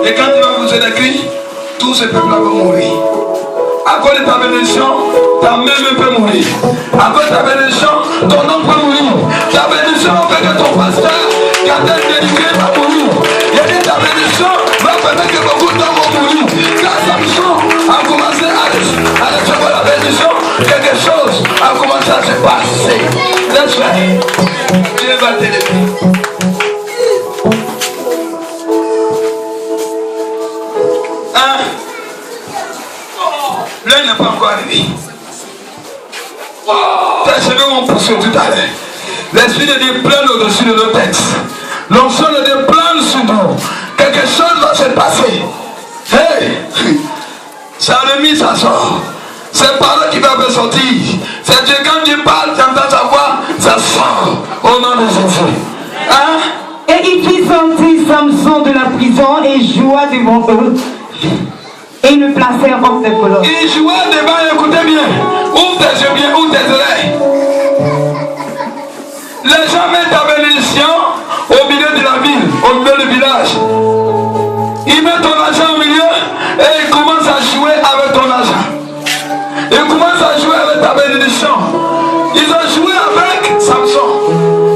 Et quand il va pousser des cris, tout ce peuple va mourir. À cause de ta bénédiction, ta mère peut mourir. À cause de ta bénédiction, ton homme peut mourir. Ta bénédiction fait que ton pasteur, quand elle est délivré, va mourir. Il dit ta bénédiction va permettre que beaucoup d'hommes vont mourir. Quand Samson a commencé à recevoir la bénédiction, quelque chose a commencé à se passer. Laisse faire. Dieu va t'élever. L'heure n'est pas encore arrivé. Tes cheveux vont pousser tout à l'heure. L'Esprit de Dieu plane au-dessus de nos têtes. L'onction de Dieu plane sur nous. Quelque chose va se passer. Hey! Ça remis, ça sort. C'est par là qu'il va me sortir. C'est Dieu, quand Dieu parle, tu entends sa voix, ça sort. Au nom de Jésus. Hein? Et il fit sortir Samson de la prison et joua devant eux. Et ils le placèrent hors des colonnes. Il jouait devant, écoutez bien. Ouvre tes yeux bien, ouvre tes oreilles. Les gens mettent ta bénédiction au milieu de la ville, au milieu du village. Ils mettent ton argent au milieu et ils commencent à jouer avec ton argent. Ils commencent à jouer avec ta bénédiction. Ils ont joué avec Samson.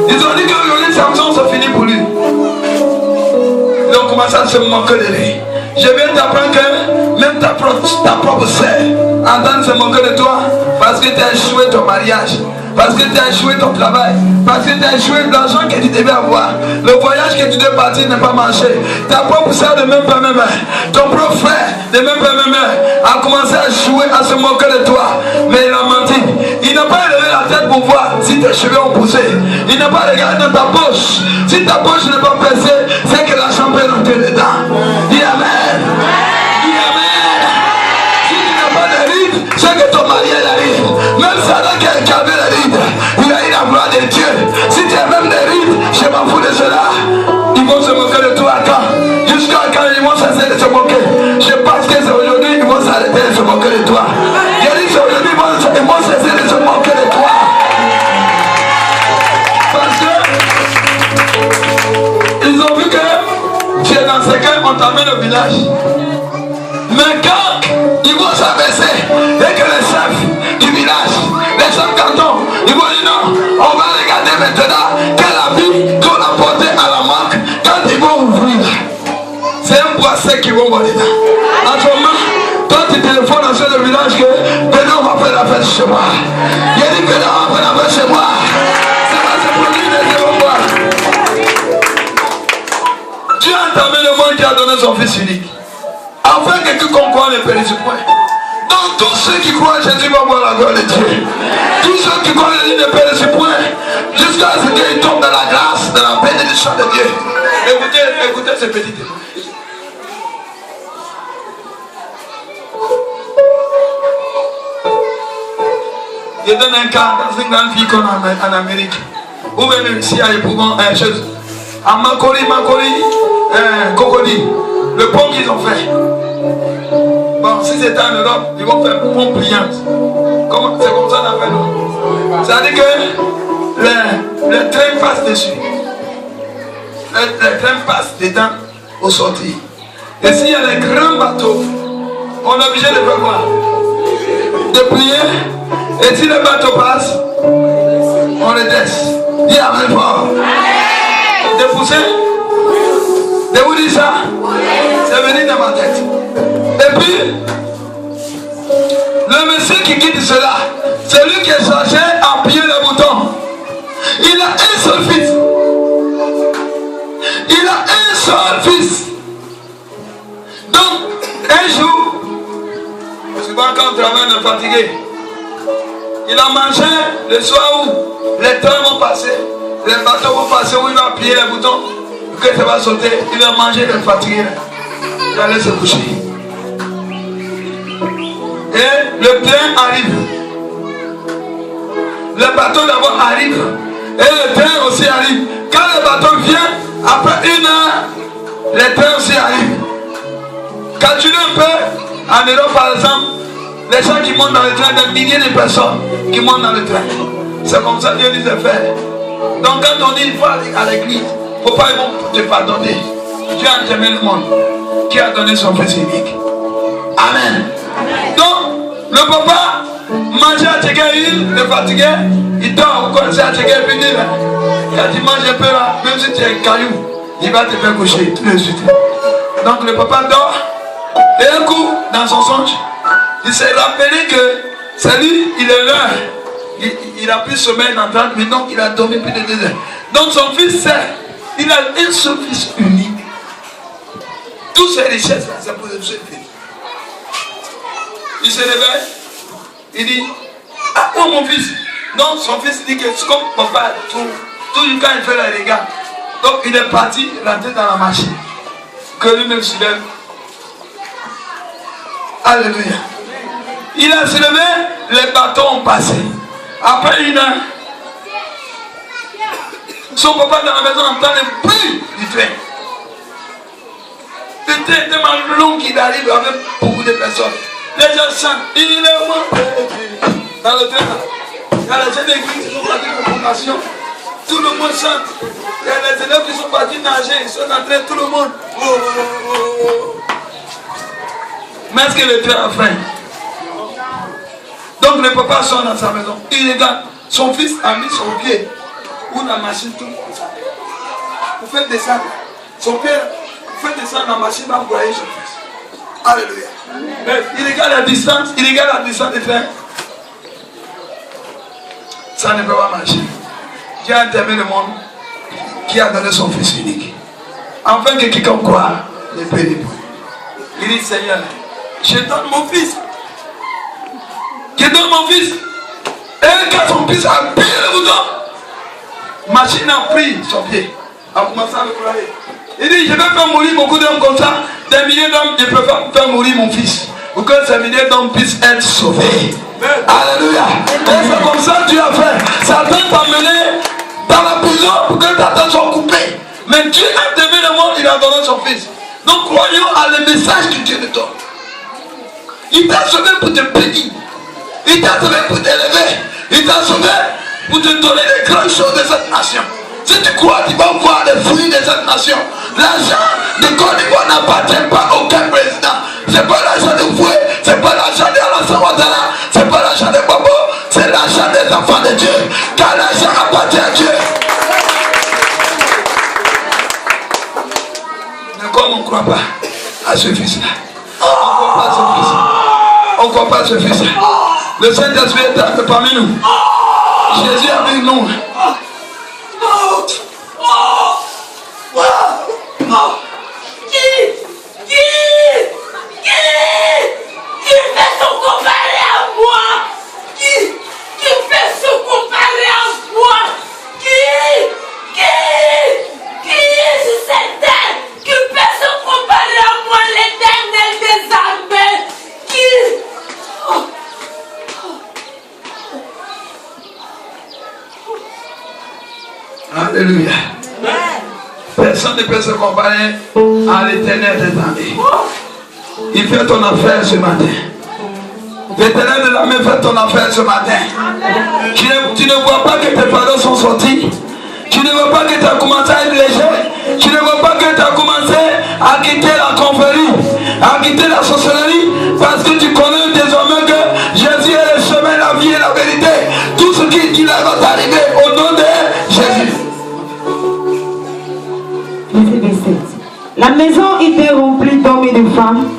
Ils ont dit que aujourd'hui Samson c'est fini pour lui. Ils ont commencé à se moquer de lui. Je viens t'apprendre que même ta propre sœur entend se moquer de toi parce que tu as échoué ton mariage, parce que tu as échoué ton travail, parce que tu as échoué l'argent que tu devais avoir, le voyage que tu devais partir n'est pas marché. Ta propre sœur de même pas même, ton propre frère de même pas même a commencé à jouer, à se moquer de toi, mais il a menti. Il n'a pas élevé la tête pour voir si tes cheveux ont poussé. Il n'a pas regardé dans ta poche. Si ta poche n'est pas percée, c'est que l'argent peut rentrer dedans. Dis Amen. Dis Amen. Si tu n'as pas de rides, c'est que ton mari est rides. Même Sarah qui avait les rides, il a eu la gloire de Dieu. Si tu as même des rides, je m'en fous de cela. Ils vont se moquer de toi quand? Jusqu'à quand ils vont cesser de se moquer. Je pense que c'est aujourd'hui qu'ils vont s'arrêter de se moquer de toi. Il a dit c'est aujourd'hui ils vont cesser de se moquer de toi. Parce que ils ont vu que tu es dans ce cas, on t'amène au village. Mais quand ils vont s'abaisser et que les chefs du village, les chefs cantons, ils vont dire non, on va regarder maintenant quel habit qu'on a porté à la marque quand ils vont ouvrir. C'est un poisson qui vont voir dedans. En ce moment, toi tu téléphones dans ce village que maintenant on va faire la fête chez moi. Il a dit que là on va faire la fête chez moi. Ça va se produire des événements. Dieu a entamé le monde qui a donné son fils unique. Afin que quiconque croit ne périsse point. Donc tous ceux qui croient en Jésus vont voir la gloire de Dieu. Tous ceux qui croient en Jésus ne périssent point. Jusqu'à ce qu'ils tombent dans la grâce, dans la bénédiction de Dieu. Écoutez ce petit témoin. Je donne un cas dans une grande ville qu'on a en Amérique. Ou même ici à Épouvant, à Makori, Cocody, le pont qu'ils ont fait. Bon, si c'était en Europe, ils vont faire pont pliant. C'est comme ça qu'on appelle. C'est-à-dire que le train passe dessus. Le train passe dedans au sortir. Et s'il y a des grands bateaux, on est obligé de faire quoi? De plier. Et si le bateau passe, on le laisse. Dis Amen fort. De pousser? De vous dire ça? C'est venu dans ma tête. Et puis, le monsieur qui quitte cela, c'est lui qui est chargé à appuyer le bouton. Il a un seul fils. Il a un seul fils. Donc, un jour, souvent quand on travaille, on est fatigué. Il a mangé le soir où les trains vont passer, les bateaux vont passer, où il va appuyer les boutons, que ça va sauter. Il a mangé, il est fatigué. Il allait se coucher. Et le train arrive. Le bateau d'abord arrive. Et le train aussi arrive. Quand le bateau vient, après 1 heure, le train aussi arrive. Calculez un peu, en Europe par exemple, les gens qui montent dans le train, des milliers de personnes qui montent dans le train. C'est comme ça que Dieu dit de faire. Donc quand on dit il faut aller à l'église, il ne faut pas te pardonner. Dieu a aimé le monde. qui a donné son fils unique. Amen. Donc, le papa mangeait à Tchégué, il est fatigué, il dort, vous connaissez à Tchégué, puis il a dit mange un peu là, même si tu es un caillou, il va te faire coucher tout de suite. Donc le papa dort, et un coup, dans son songe, il s'est rappelé que c'est lui, il est l'heure. Il a pris sommeil dans 30 minutes, donc il a dormi plus de 2 heures. Donc son fils sait, il a un seul fils unique. Toutes ces richesses, c'est pour le seul fils. Il se réveille, il dit, ah, oh mon fils. Donc son fils dit que c'est comme papa, toujours quand il fait les dégâts. Donc il est parti, rentrer dans la machine. Que lui-même se lève. Alléluia. Il a se levé, les bâtons ont passé. Après une heure, son papa dans la maison entend le bruit du train. Le train est tellement long qu'il arrive avec beaucoup de personnes. Les gens chantent, il est monté dans le train. Il y a les jeunes d'église qui sont partis de formation. Tout le monde chante. Il y a les élèves qui sont partis nager, ils sont entrés, tout le monde. Oh, oh, oh, oh. Mais est-ce que le train a faim? Donc le papa sort dans sa maison. Il regarde. Son fils a mis son pied. Où la machine tourne comme ça. Vous faites descendre. Son père, vous faites descendre la machine, va broyer son fils. Alléluia. Il regarde la distance. Il regarde la distance du train. Ça ne peut pas marcher. Dieu a aimé le monde qui a donné son fils unique. Afin que quiconque croit ne périt point. Il dit Seigneur, je donne mon fils. Je donne mon fils. Et quand son fils a appuyé le bouton, machine a pris son pied. A commencé à le broyer. Il dit, je vais faire mourir beaucoup d'hommes comme ça. Des milliers d'hommes, je préfère faire mourir mon fils. Pour que ces milliers d'hommes puissent être sauvés. Alléluia. Et c'est comme ça que Dieu a fait. Ça doit t'amener dans la prison pour que ta tête soit coupée. Mais Dieu a aimé le monde, il a donné son fils. Donc croyons à le message que Dieu nous donne. Il t'a sauvé pour te bénir. Il t'a sauvé pour t'élever. Il t'a sauvé pour te donner les grandes choses de cette nation. Si tu crois, tu vas voir les fruits de cette nation. L'argent de Côte d'Ivoire n'appartient pas à aucun président. C'est pas l'argent de Foué, c'est pas l'argent de Alassane Ouattara, c'est pas l'argent de Bobo, c'est l'argent des enfants de Dieu. Car l'argent appartient à Dieu. Mais comme on ne croit pas à ce fils-là, on ne croit pas à ce fils-là. Le Saint-Esprit est parmi nous. Jésus a vu nous. Qui fait se comparer à moi? Qui fait se comparer à moi? Qui est cette terre qui fait se comparer à moi, l'Éternel des armées? Alléluia. Personne ne peut se comparer à l'Éternel des armées. Il fait ton affaire ce matin. L'Éternel des armées fait ton affaire ce matin. Tu ne vois pas que tes fardeaux sont sortis. Tu ne vois pas que tu as commencé à être léger. Tu ne vois pas que tu as commencé à quitter la confrérie, à quitter la sorcellerie, parce que tu connais désormais que Jésus est le chemin, la vie et la vérité. Tout ce qui dit là va t'arriver au nom de Jésus. La maison était remplie d'hommes et de femmes.